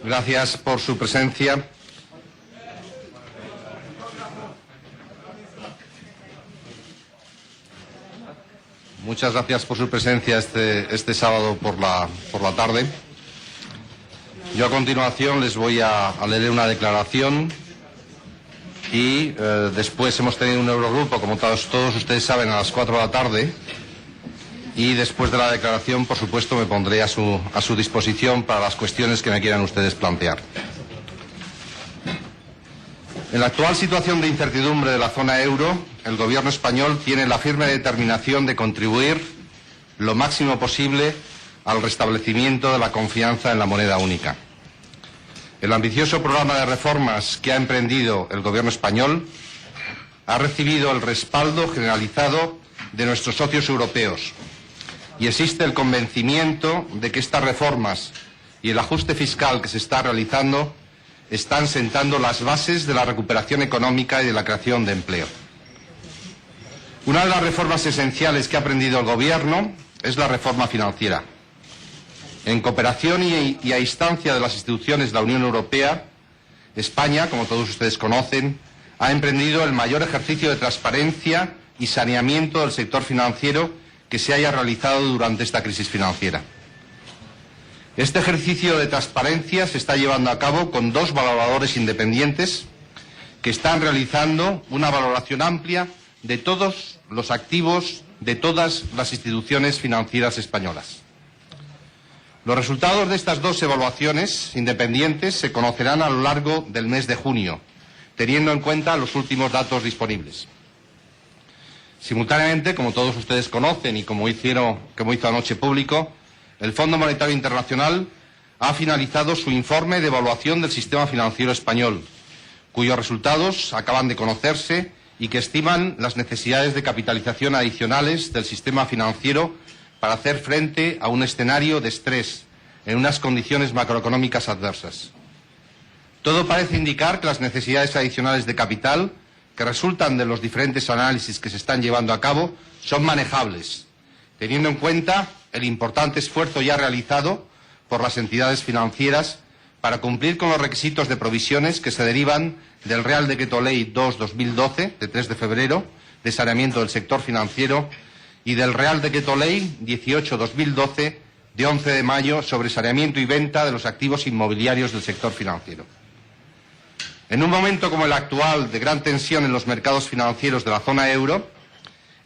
Gracias por su presencia. Muchas gracias por su presencia este sábado por la tarde. Yo a continuación les voy a leer una declaración y después hemos tenido un Eurogrupo, como todos ustedes saben, a las 4 de la tarde. Y después de la declaración, por supuesto, me pondré a su disposición para las cuestiones que me quieran ustedes plantear. En la actual situación de incertidumbre de la zona euro, el Gobierno español tiene la firme determinación de contribuir lo máximo posible al restablecimiento de la confianza en la moneda única. El ambicioso programa de reformas que ha emprendido el Gobierno español ha recibido el respaldo generalizado de nuestros socios europeos. Y existe el convencimiento de que estas reformas y el ajuste fiscal que se está realizando están sentando las bases de la recuperación económica y de la creación de empleo. Una de las reformas esenciales que ha aprendido el Gobierno es la reforma financiera. En cooperación y a instancia de las instituciones de la Unión Europea, España, como todos ustedes conocen, ha emprendido el mayor ejercicio de transparencia y saneamiento del sector financiero que se haya realizado durante esta crisis financiera. Este ejercicio de transparencia se está llevando a cabo con dos valoradores independientes que están realizando una valoración amplia de todos los activos de todas las instituciones financieras españolas. Los resultados de estas dos evaluaciones independientes se conocerán a lo largo del mes de junio, teniendo en cuenta los últimos datos disponibles. Simultáneamente, como todos ustedes conocen y como hizo anoche público, el Fondo Monetario Internacional ha finalizado su informe de evaluación del sistema financiero español, cuyos resultados acaban de conocerse y que estiman las necesidades de capitalización adicionales del sistema financiero para hacer frente a un escenario de estrés en unas condiciones macroeconómicas adversas. Todo parece indicar que las necesidades adicionales de capital que resultan de los diferentes análisis que se están llevando a cabo son manejables, teniendo en cuenta el importante esfuerzo ya realizado por las entidades financieras para cumplir con los requisitos de provisiones que se derivan del Real Decreto Ley 2/2012, de 3 de febrero, de saneamiento del sector financiero, y del Real Decreto Ley 18/2012, de 11 de mayo, sobre saneamiento y venta de los activos inmobiliarios del sector financiero. En un momento como el actual, de gran tensión en los mercados financieros de la zona euro,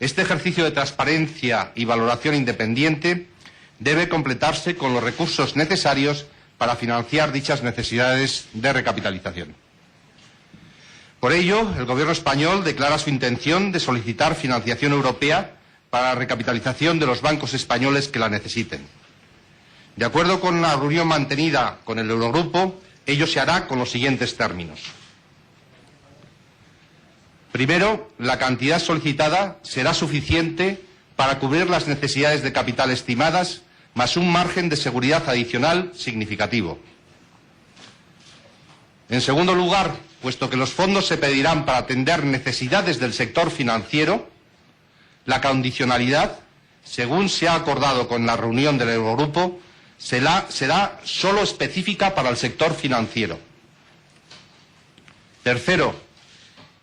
este ejercicio de transparencia y valoración independiente debe completarse con los recursos necesarios para financiar dichas necesidades de recapitalización. Por ello, el Gobierno español declara su intención de solicitar financiación europea para la recapitalización de los bancos españoles que la necesiten. De acuerdo con la reunión mantenida con el Eurogrupo, ello se hará con los siguientes términos. Primero, la cantidad solicitada será suficiente para cubrir las necesidades de capital estimadas, más un margen de seguridad adicional significativo. En segundo lugar, puesto que los fondos se pedirán para atender necesidades del sector financiero, la condicionalidad, según se ha acordado con la reunión del Eurogrupo, será solo específica para el sector financiero. Tercero,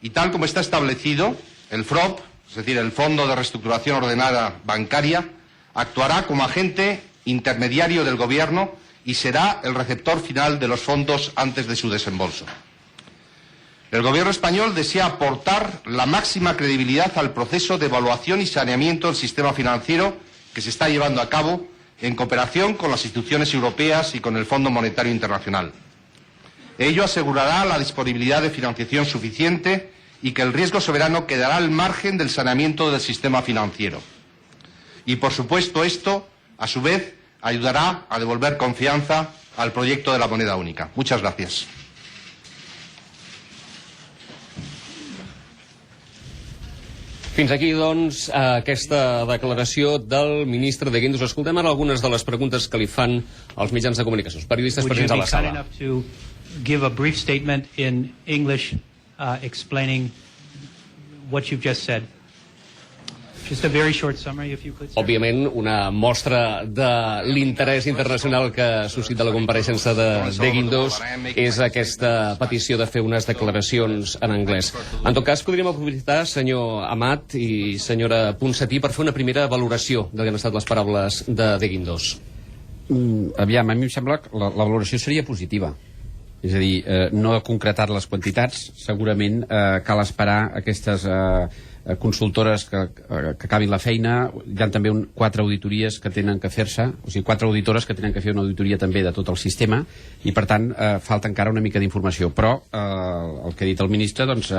y tal como está establecido, el FROB, es decir, el Fondo de Reestructuración Ordenada Bancaria, actuará como agente intermediario del Gobierno y será el receptor final de los fondos antes de su desembolso. El Gobierno español desea aportar la máxima credibilidad al proceso de evaluación y saneamiento del sistema financiero que se está llevando a cabo en cooperación con las instituciones europeas y con el Fondo Monetario Internacional. Ello asegurará la disponibilidad de financiación suficiente y que el riesgo soberano quedará al margen del saneamiento del sistema financiero. Y, por supuesto, esto, a su vez, ayudará a devolver confianza al proyecto de la moneda única. Muchas gracias. Fins aquí, doncs, aquesta declaració del ministre de Guindos. Escoltem ara algunes de les preguntes que li fan als mitjans de comunicació, els periodistes presents a la sala. Would you be kind enough to give a brief statement in English explaining what you've just said? Just a very short summary, if you could, sir. Òbviament, una mostra de l'interès internacional que suscita la compareixença de Guindos és aquesta petició de fer unes declaracions en anglès. En tot cas, podríem aprofitar, senyor Amat i senyora Ponsatí, per fer una primera valoració del que han estat les paraules de Guindos. Aviam, a mi em sembla que la valoració seria positiva. És a dir, no ha concretat les quantitats, segurament cal esperar aquestes consultores que acabin la feina. Hi ha també 4 auditories que tenen que fer-se, o sigui, 4 auditores que tenen que fer una auditoria també de tot el sistema, i per tant falta encara una mica d'informació, però el que ha dit el ministre, doncs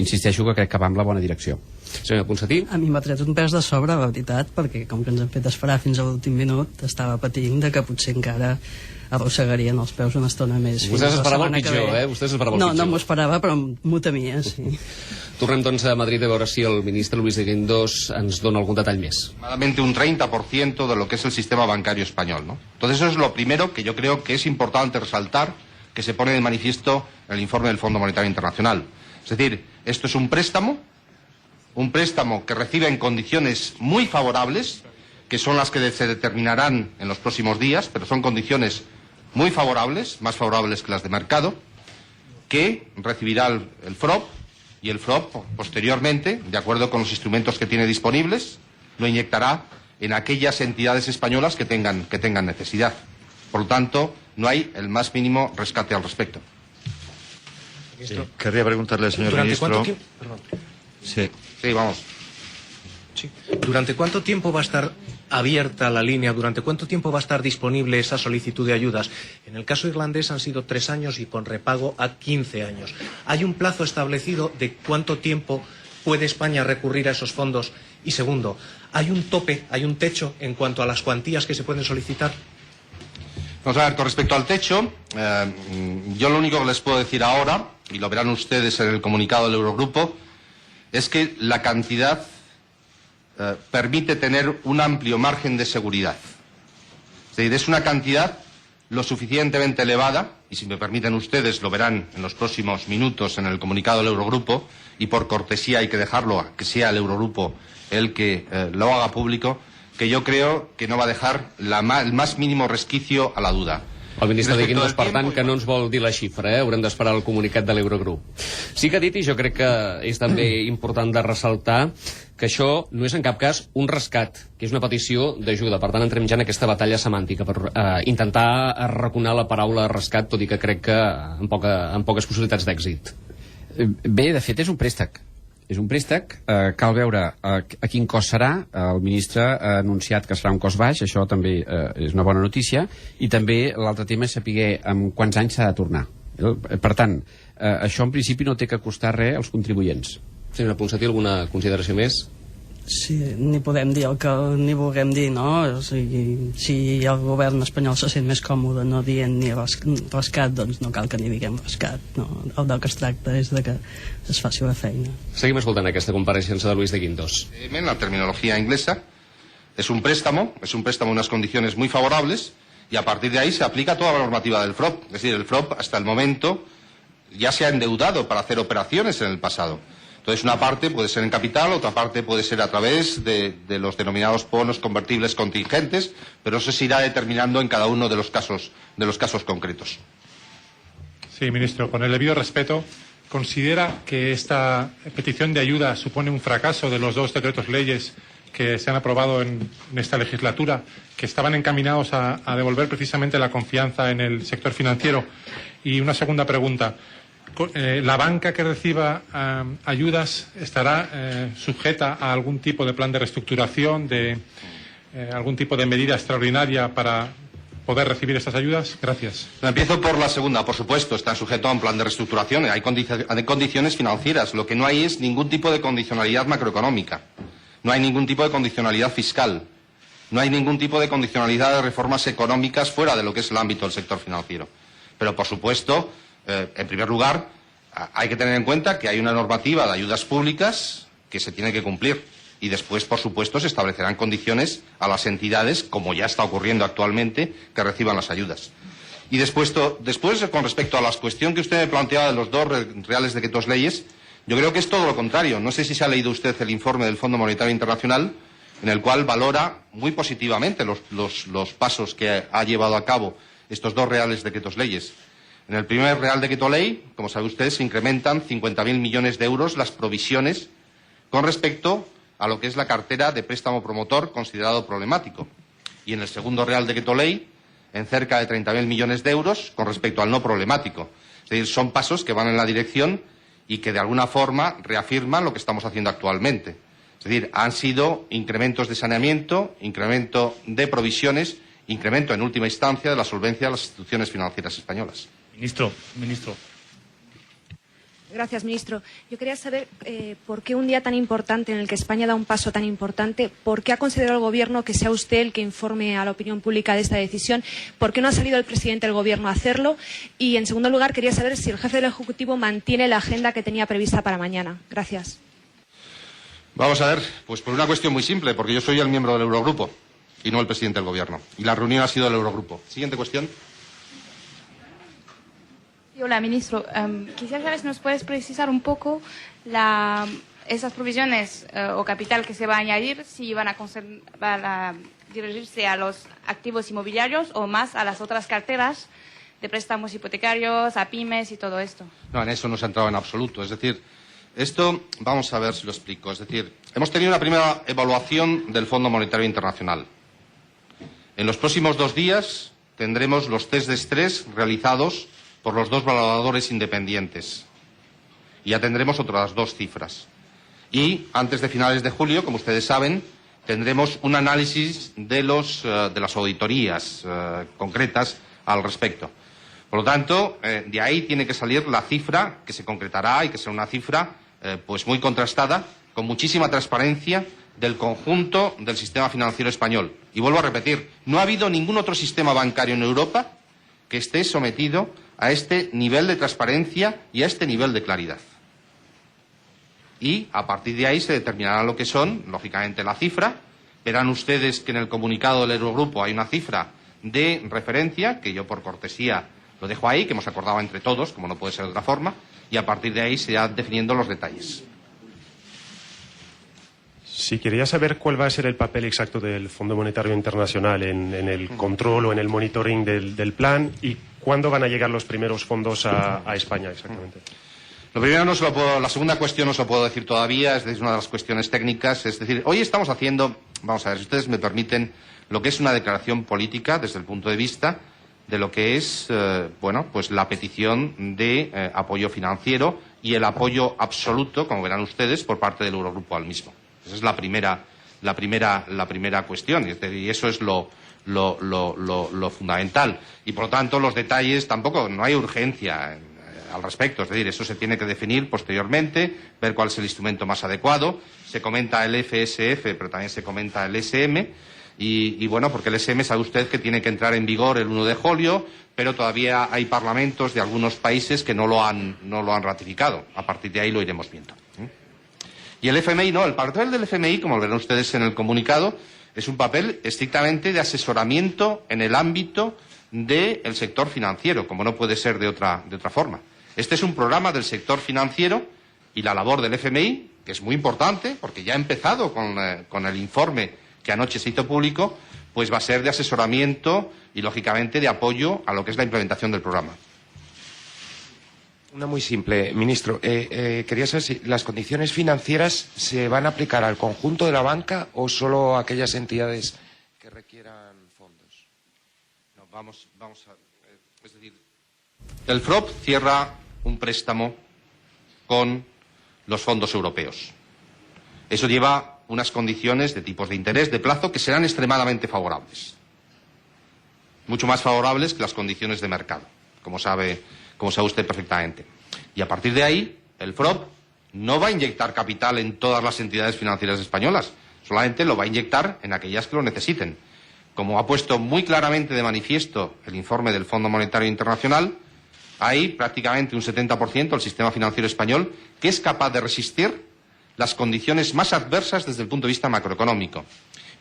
insisteixo que crec que va en la bona direcció. Senyor Ponsatí? A mi m'ha tret un pes de sobre, la veritat, perquè com que ens han fet esperar fins a l'últim minut, estava patint de que potser encara arrossegarien els peus una estona més. Vostès esperava el pitjor, Vostès esperava el pitjor. No m'ho esperava, però m'ho temia, sí. Tornem, doncs, a Madrid a veure si el ministre Luis de Guindos ens dona algun detall més. Aproximadamente un 30% de lo que es el sistema bancario español, ¿no? Entonces eso es lo primero que yo creo que es importante resaltar, que se pone de manifiesto en el informe del Fondo Monetario Internacional. Es decir, esto es un préstamo que recibe en condiciones muy favorables, que son las que se determinarán en los próximos días, pero son condiciones muy favorables, más favorables que las de mercado, que recibirá el FROB, y el FROB posteriormente, de acuerdo con los instrumentos que tiene disponibles, lo inyectará en aquellas entidades españolas que tengan necesidad. Por lo tanto, no hay el más mínimo rescate al respecto. Sí. Querría preguntarle al señor ministro. ¿Durante cuánto tiempo? Perdón. Sí, vamos. Sí. ¿Durante cuánto tiempo va a estar abierta la línea? ¿Durante cuánto tiempo va a estar disponible esa solicitud de ayudas? En el caso irlandés han sido 3 años y con repago a 15 años. ¿Hay un plazo establecido de cuánto tiempo puede España recurrir a esos fondos? Y segundo, ¿hay un tope, hay un techo en cuanto a las cuantías que se pueden solicitar? Vamos a ver, con respecto al techo, yo lo único que les puedo decir ahora, y lo verán ustedes en el comunicado del Eurogrupo, es que la cantidad permite tener un amplio margen de seguridad. Es decir, es una cantidad lo suficientemente elevada, y si me permiten ustedes lo verán en los próximos minutos en el comunicado del Eurogrupo, y por cortesía hay que dejarlo a que sea el Eurogrupo el que lo haga público, que yo creo que no va a dejar el más mínimo resquicio a la duda. El ministre de Guindos, per tant, que no ens vol dir la xifra, haurem d'esperar el comunicat de l'Eurogrup. Sí que ha dit, i jo crec que és també important de ressaltar, que això no és en cap cas un rescat, que és una petició d'ajuda. Per tant, entrem ja en aquesta batalla semàntica per intentar arraconar la paraula rescat, tot i que crec que amb poques possibilitats d'èxit. Bé, de fet, és un préstec. És un préstec, cal veure a quin cost serà. El ministre ha anunciat que serà un cost baix, això també és una bona notícia, i també l'altre tema és saber en quants anys s'ha de tornar. Per tant, això en principi no té que costar res als contribuents. Senyora Ponsatí, alguna consideració més? Sí, ni podem dir el que ni vulguem dir, no? O sigui, si el govern espanyol se sent més còmode no dient ni rescat, doncs no cal que ni diguem rescat, no? El del que es tracta és de que es faci la feina. Seguim escoltant aquesta compareixença de Luis de Guindos. En la terminología inglesa, es un préstamo en unas condiciones muy favorables, y a partir de ahí se aplica toda la normativa del FROB. Es decir, el FROB hasta el momento ya se ha endeudado para hacer operaciones en el pasado. Entonces, una parte puede ser en capital, otra parte puede ser a través de los denominados bonos convertibles contingentes, pero eso se irá determinando en cada uno de los casos concretos. Sí, ministro, con el debido respeto, ¿considera que esta petición de ayuda supone un fracaso de los 2 decretos leyes que se han aprobado en esta legislatura, que estaban encaminados a devolver precisamente la confianza en el sector financiero? Y una segunda pregunta. ¿La banca que reciba ayudas estará sujeta a algún tipo de plan de reestructuración, de algún tipo de medida extraordinaria para poder recibir estas ayudas? Gracias. Empiezo por la segunda. Por supuesto, están sujetos a un plan de reestructuración. Hay condiciones financieras. Lo que no hay es ningún tipo de condicionalidad macroeconómica. No hay ningún tipo de condicionalidad fiscal. No hay ningún tipo de condicionalidad de reformas económicas fuera de lo que es el ámbito del sector financiero. Pero, por supuesto, en primer lugar, hay que tener en cuenta que hay una normativa de ayudas públicas que se tiene que cumplir. Y después, por supuesto, se establecerán condiciones a las entidades, como ya está ocurriendo actualmente, que reciban las ayudas. Y después con respecto a la cuestión que usted me planteaba de los 2 reales decretos leyes, Yo creo que es todo lo contrario. No sé si se ha leído usted el informe del Fondo Monetario Internacional, en el cual valora muy positivamente los pasos que ha llevado a cabo estos dos reales decretos leyes. En el primer Real Decreto Ley, como sabe usted, se incrementan 50.000 millones de euros las provisiones con respecto a lo que es la cartera de préstamo promotor considerado problemático. Y en el segundo Real Decreto Ley, en cerca de 30.000 millones de euros con respecto al no problemático. Es decir, son pasos que van en la dirección y que de alguna forma reafirman lo que estamos haciendo actualmente. Es decir, han sido incrementos de saneamiento, incremento de provisiones, incremento en última instancia de la solvencia de las instituciones financieras españolas. Ministro. Gracias, ministro. Yo quería saber por qué un día tan importante en el que España da un paso tan importante, ¿por qué ha considerado el Gobierno que sea usted el que informe a la opinión pública de esta decisión? ¿Por qué no ha salido el presidente del Gobierno a hacerlo? Y, en segundo lugar, quería saber si el jefe del Ejecutivo mantiene la agenda que tenía prevista para mañana. Gracias. Vamos a ver, pues por una cuestión muy simple, porque yo soy el miembro del Eurogrupo y no el presidente del Gobierno. Y la reunión ha sido del Eurogrupo. Siguiente cuestión. Hola, ministro. Quisiera saber si nos puedes precisar un poco esas provisiones o capital que se va a añadir, si van a dirigirse a los activos inmobiliarios o más a las otras carteras de préstamos hipotecarios, a pymes y todo esto. No, en eso no se ha entrado en absoluto. Es decir, esto, vamos a ver si lo explico. Es decir, hemos tenido una primera evaluación del Fondo Monetario Internacional. En los próximos 2 días tendremos los test de estrés realizados por los 2 valoradores independientes. Y ya tendremos otras 2 cifras. Y antes de finales de julio, como ustedes saben, tendremos un análisis de las auditorías concretas al respecto. Por lo tanto, de ahí tiene que salir la cifra que se concretará y que será una cifra pues muy contrastada, con muchísima transparencia del conjunto del sistema financiero español. Y vuelvo a repetir, no ha habido ningún otro sistema bancario en Europa que esté sometido a este nivel de transparencia y a este nivel de claridad. Y a partir de ahí se determinará lo que son, lógicamente, la cifra. Verán ustedes que en el comunicado del Eurogrupo hay una cifra de referencia, que yo por cortesía lo dejo ahí, que hemos acordado entre todos, como no puede ser de otra forma, y a partir de ahí se irán definiendo los detalles. Sí, quería saber cuál va a ser el papel exacto del Fondo Monetario Internacional en el control o en el monitoring del plan y cuándo van a llegar los primeros fondos a España exactamente. Lo primero la segunda cuestión no se lo puedo decir todavía, es una de las cuestiones técnicas. Es decir, hoy estamos haciendo, vamos a ver, si ustedes me permiten, lo que es una declaración política desde el punto de vista de lo que es, pues la petición de apoyo financiero y el apoyo absoluto, como verán ustedes, por parte del Eurogrupo al mismo. Esa es la primera cuestión, y eso es lo fundamental. Y por lo tanto, los detalles tampoco, no hay urgencia al respecto. Es decir, eso se tiene que definir posteriormente, ver cuál es el instrumento más adecuado. Se comenta el FSF, pero también se comenta el SM. Y bueno, porque el SM sabe usted que tiene que entrar en vigor el 1 de julio, pero todavía hay parlamentos de algunos países que no lo han ratificado. A partir de ahí lo iremos viendo. Y el FMI no, el papel del FMI, como verán ustedes en el comunicado, es un papel estrictamente de asesoramiento en el ámbito del sector financiero, como no puede ser de otra forma. Este es un programa del sector financiero y la labor del FMI, que es muy importante, porque ya ha empezado con el informe que anoche se hizo público, pues va a ser de asesoramiento y, lógicamente, de apoyo a lo que es la implementación del programa. Una muy simple, ministro. Quería saber si las condiciones financieras se van a aplicar al conjunto de la banca o solo a aquellas entidades que requieran fondos. No, vamos a... Es decir, el FROP cierra un préstamo con los fondos europeos. Eso lleva unas condiciones de tipos de interés, de plazo, que serán extremadamente favorables. Mucho más favorables que las condiciones de mercado, como sabe usted perfectamente. Y a partir de ahí, el FROP no va a inyectar capital en todas las entidades financieras españolas, solamente lo va a inyectar en aquellas que lo necesiten. Como ha puesto muy claramente de manifiesto el informe del Fondo Monetario Internacional, hay prácticamente un 70% del sistema financiero español que es capaz de resistir las condiciones más adversas desde el punto de vista macroeconómico,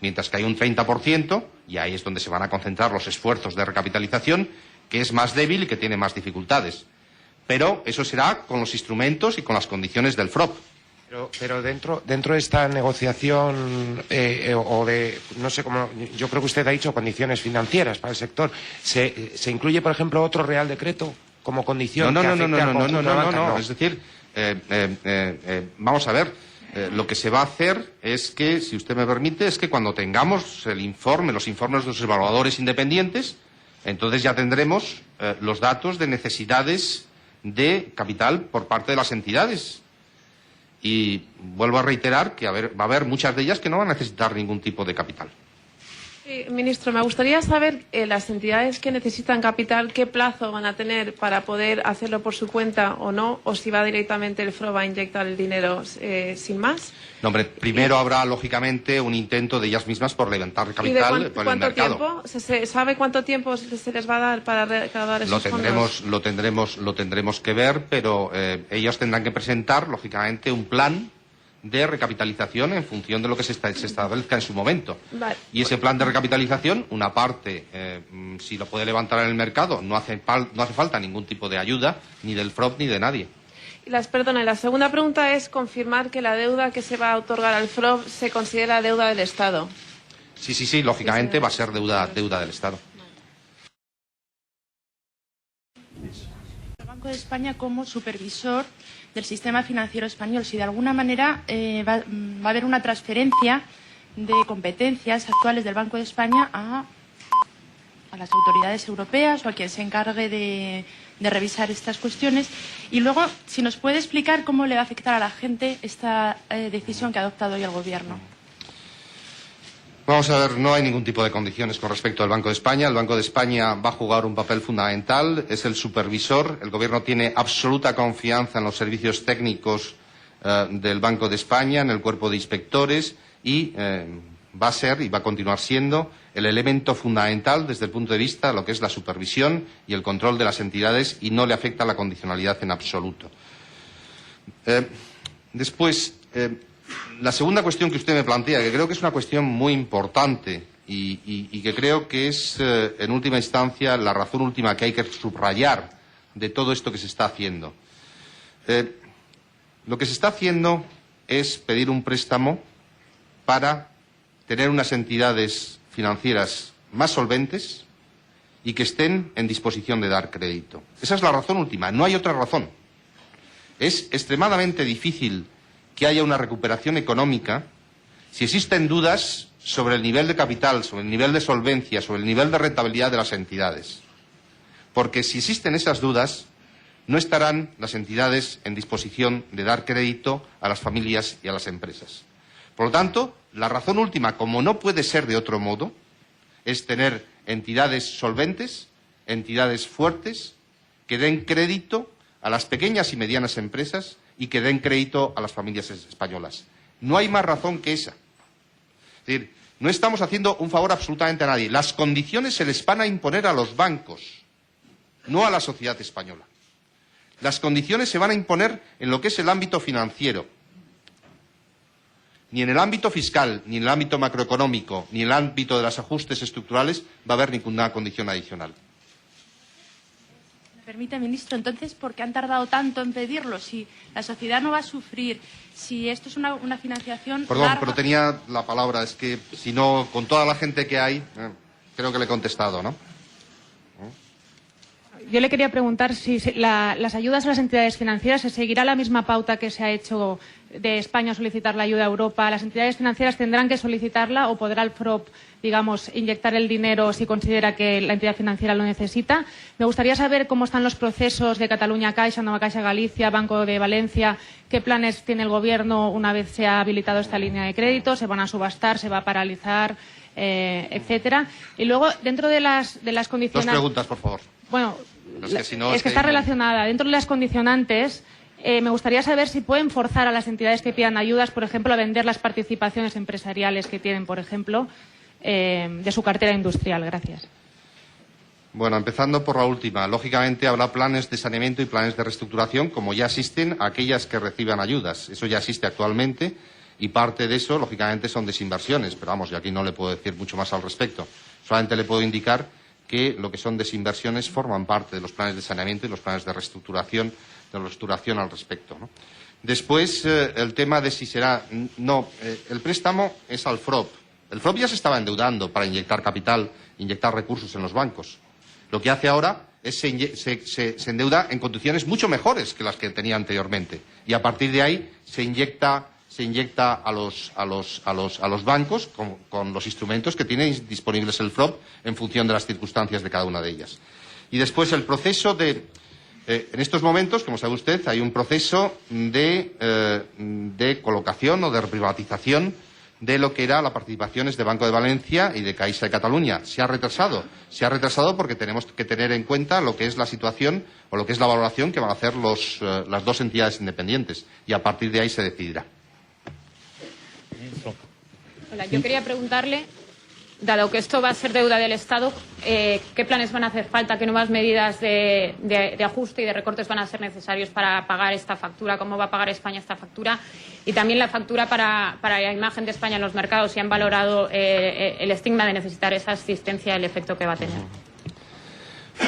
mientras que hay un 30%, y ahí es donde se van a concentrar los esfuerzos de recapitalización, que es más débil y que tiene más dificultades. pero eso será con los instrumentos y con las condiciones del FROP. Pero dentro de esta negociación o de, no sé cómo, yo creo que usted ha dicho condiciones financieras para el sector, ¿se incluye, por ejemplo, otro Real Decreto como condición? No. Es decir, vamos a ver, lo que se va a hacer es que, si usted me permite, es que cuando tengamos los informes de los evaluadores independientes, entonces ya tendremos los datos de necesidades de capital por parte de las entidades. Y vuelvo a reiterar que va a haber muchas de ellas que no van a necesitar ningún tipo de capital. Sí, ministro, me gustaría saber las entidades que necesitan capital, qué plazo van a tener para poder hacerlo por su cuenta o no, o si va directamente el FROB a inyectar el dinero sin más. No, hombre, primero habrá, lógicamente, un intento de ellas mismas por levantar capital por el mercado. ¿Cuánto tiempo? ¿Se sabe cuánto tiempo se les va a dar para recaudar esos fondos? Lo tendremos que ver, pero ellos tendrán que presentar, lógicamente, un plan de recapitalización en función de lo que se establezca en su momento. Vale. Y ese plan de recapitalización, una parte, si lo puede levantar en el mercado, no hace falta ningún tipo de ayuda, ni del FROB ni de nadie. La segunda pregunta es confirmar que la deuda que se va a otorgar al FROB se considera deuda del Estado. Sí, lógicamente va a ser deuda del Estado. El Banco de España como supervisor del sistema financiero español, si de alguna manera va a haber una transferencia de competencias actuales del Banco de España a las autoridades europeas o a quien se encargue de revisar estas cuestiones. Y luego, si nos puede explicar cómo le va a afectar a la gente esta decisión que ha adoptado hoy el Gobierno. Vamos a ver, no hay ningún tipo de condiciones con respecto al Banco de España. El Banco de España va a jugar un papel fundamental, es el supervisor. El Gobierno tiene absoluta confianza en los servicios técnicos del Banco de España, en el cuerpo de inspectores, y va a ser y va a continuar siendo el elemento fundamental desde el punto de vista de lo que es la supervisión y el control de las entidades, y no le afecta la condicionalidad en absoluto. Después, la segunda cuestión que usted me plantea, que creo que es una cuestión muy importante y que creo que es, en última instancia, la razón última que hay que subrayar de todo esto que se está haciendo. Lo que se está haciendo es pedir un préstamo para tener unas entidades financieras más solventes y que estén en disposición de dar crédito. Esa es la razón última, no hay otra razón. Es extremadamente difícil que haya una recuperación económica si existen dudas sobre el nivel de capital, sobre el nivel de solvencia, sobre el nivel de rentabilidad de las entidades. Porque si existen esas dudas, no estarán las entidades en disposición de dar crédito a las familias y a las empresas. Por lo tanto, la razón última, como no puede ser de otro modo, es tener entidades solventes, entidades fuertes, que den crédito a las pequeñas y medianas empresas y que den crédito a las familias españolas. No hay más razón que esa. Es decir, no estamos haciendo un favor absolutamente a nadie. Las condiciones se les van a imponer a los bancos, no a la sociedad española. Las condiciones se van a imponer en lo que es el ámbito financiero. Ni en el ámbito fiscal, ni en el ámbito macroeconómico, ni en el ámbito de los ajustes estructurales va a haber ninguna condición adicional. Permite, ministro, entonces, ¿por qué han tardado tanto en pedirlo? Si la sociedad no va a sufrir, si esto es una financiación Perdón, larga... pero tenía la palabra, es que si no, con toda la gente que hay, creo que le he contestado, ¿no? Yo le quería preguntar si las ayudas a las entidades financieras se seguirá la misma pauta que se ha hecho de España solicitar la ayuda a Europa. ¿Las entidades financieras tendrán que solicitarla o podrá el FROB, digamos, inyectar el dinero si considera que la entidad financiera lo necesita? Me gustaría saber cómo están los procesos de Cataluña Caixa, Nova Caixa Galicia, Banco de Valencia. ¿Qué planes tiene el Gobierno una vez se ha habilitado esta línea de crédito? ¿Se van a subastar? ¿Se va a paralizar? Etcétera. Y luego, dentro de las condicionantes... Dos preguntas, por favor. Bueno, es que está relacionada. Dentro de las condicionantes, me gustaría saber si pueden forzar a las entidades que pidan ayudas, por ejemplo, a vender las participaciones empresariales que tienen, por ejemplo, de su cartera industrial. Gracias. Bueno, empezando por la última. Lógicamente habrá planes de saneamiento y planes de reestructuración, como ya existen aquellas que reciban ayudas. Eso ya existe actualmente y parte de eso, lógicamente, son desinversiones. Pero vamos, yo aquí no le puedo decir mucho más al respecto. Solamente le puedo indicar que lo que son desinversiones forman parte de los planes de saneamiento y los planes de reestructuración al respecto, ¿no? Después, el tema de si será... No, el préstamo es al FROB. El FROB ya se estaba endeudando para inyectar capital, inyectar recursos en los bancos. Lo que hace ahora es se endeuda en condiciones mucho mejores que las que tenía anteriormente. Y a partir de ahí se inyecta a los bancos con los instrumentos que tiene disponibles el FROB en función de las circunstancias de cada una de ellas. Y después el proceso de... en estos momentos, como sabe usted, hay un proceso de colocación o de reprivatización de lo que era las participaciones de Banco de Valencia y de Caixa de Cataluña. Se ha retrasado porque tenemos que tener en cuenta lo que es la situación o lo que es la valoración que van a hacer las dos entidades independientes y a partir de ahí se decidirá. Hola, yo quería preguntarle, dado que esto va a ser deuda del Estado, ¿qué planes van a hacer falta? ¿Qué nuevas medidas de ajuste y de recortes van a ser necesarios para pagar esta factura? ¿Cómo va a pagar España esta factura? Y también la factura para la imagen de España en los mercados, si han valorado el estigma de necesitar esa asistencia y el efecto que va a tener.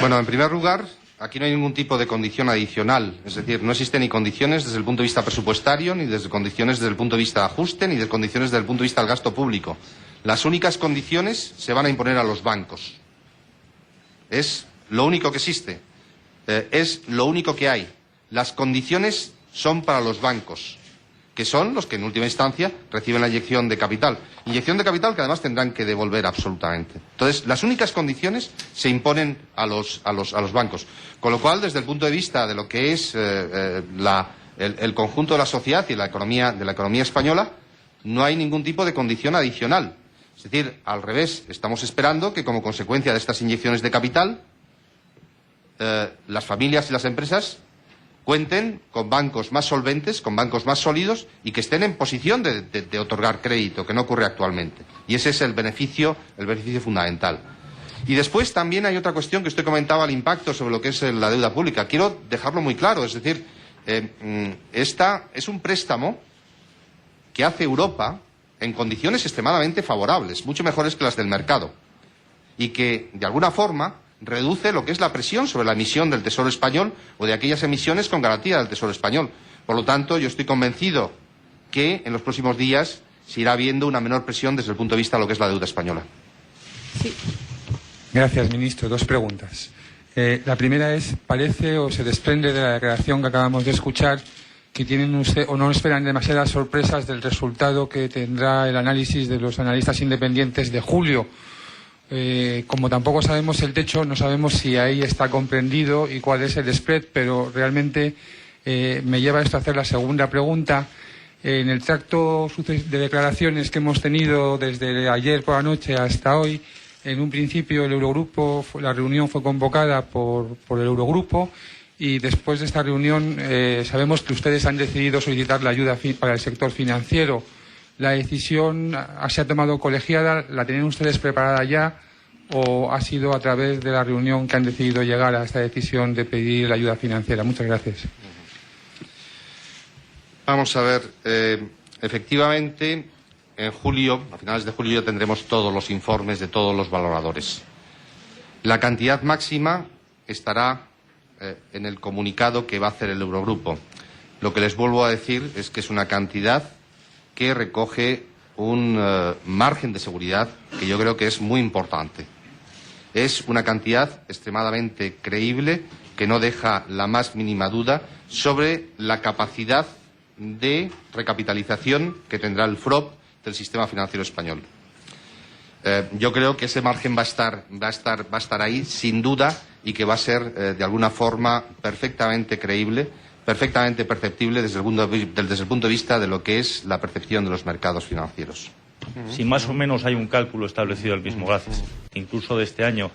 Bueno, en primer lugar, aquí no hay ningún tipo de condición adicional. Es decir, no existen ni condiciones desde el punto de vista presupuestario, ni condiciones desde el punto de vista de ajuste, ni de condiciones desde el punto de vista del gasto público. Las únicas condiciones se van a imponer a los bancos. Es lo único que existe. Es lo único que hay. Las condiciones son para los bancos, que son los que en última instancia reciben la inyección de capital. Inyección de capital que además tendrán que devolver absolutamente. Entonces, las únicas condiciones se imponen a los bancos. Con lo cual, desde el punto de vista de lo que es el conjunto de la sociedad y de la economía española, no hay ningún tipo de condición adicional. Es decir, al revés, estamos esperando que como consecuencia de estas inyecciones de capital, las familias y las empresas cuenten con bancos más solventes, con bancos más sólidos y que estén en posición de otorgar crédito, que no ocurre actualmente. Y ese es el beneficio fundamental. Y después también hay otra cuestión que usted comentaba, el impacto sobre lo que es la deuda pública. Quiero dejarlo muy claro, es decir, esta es un préstamo que hace Europa en condiciones extremadamente favorables, mucho mejores que las del mercado, y que, de alguna forma, reduce lo que es la presión sobre la emisión del Tesoro español o de aquellas emisiones con garantía del Tesoro español. Por lo tanto, yo estoy convencido que en los próximos días se irá viendo una menor presión desde el punto de vista de lo que es la deuda española. Sí. Gracias, ministro. Dos preguntas. La primera es, parece o se desprende de la declaración que acabamos de escuchar que tienen usted o no esperan demasiadas sorpresas del resultado que tendrá el análisis de los analistas independientes de julio. Como tampoco sabemos el techo, no sabemos si ahí está comprendido y cuál es el spread, pero realmente me lleva esto a hacer la segunda pregunta. En el tracto de declaraciones que hemos tenido desde ayer por la noche hasta hoy, en un principio el Eurogrupo, la reunión fue convocada por el Eurogrupo y después de esta reunión sabemos que ustedes han decidido solicitar la ayuda para el sector financiero. ¿La decisión se ha tomado colegiada? ¿La tienen ustedes preparada ya? ¿O ha sido a través de la reunión que han decidido llegar a esta decisión de pedir la ayuda financiera? Muchas gracias. Vamos a ver. Efectivamente, en julio, a finales de julio, ya tendremos todos los informes de todos los valoradores. La cantidad máxima estará en el comunicado que va a hacer el Eurogrupo. Lo que les vuelvo a decir es que es una cantidad que recoge un margen de seguridad que yo creo que es muy importante. Es una cantidad extremadamente creíble que no deja la más mínima duda sobre la capacidad de recapitalización que tendrá el FROB del sistema financiero español. Yo creo que ese margen va a estar ahí sin duda y que va a ser de alguna forma perfectamente creíble, perfectamente perceptible desde el punto de vista de lo que es la percepción de los mercados financieros. Si más o menos hay un cálculo establecido el mismo, gracias, incluso de este año,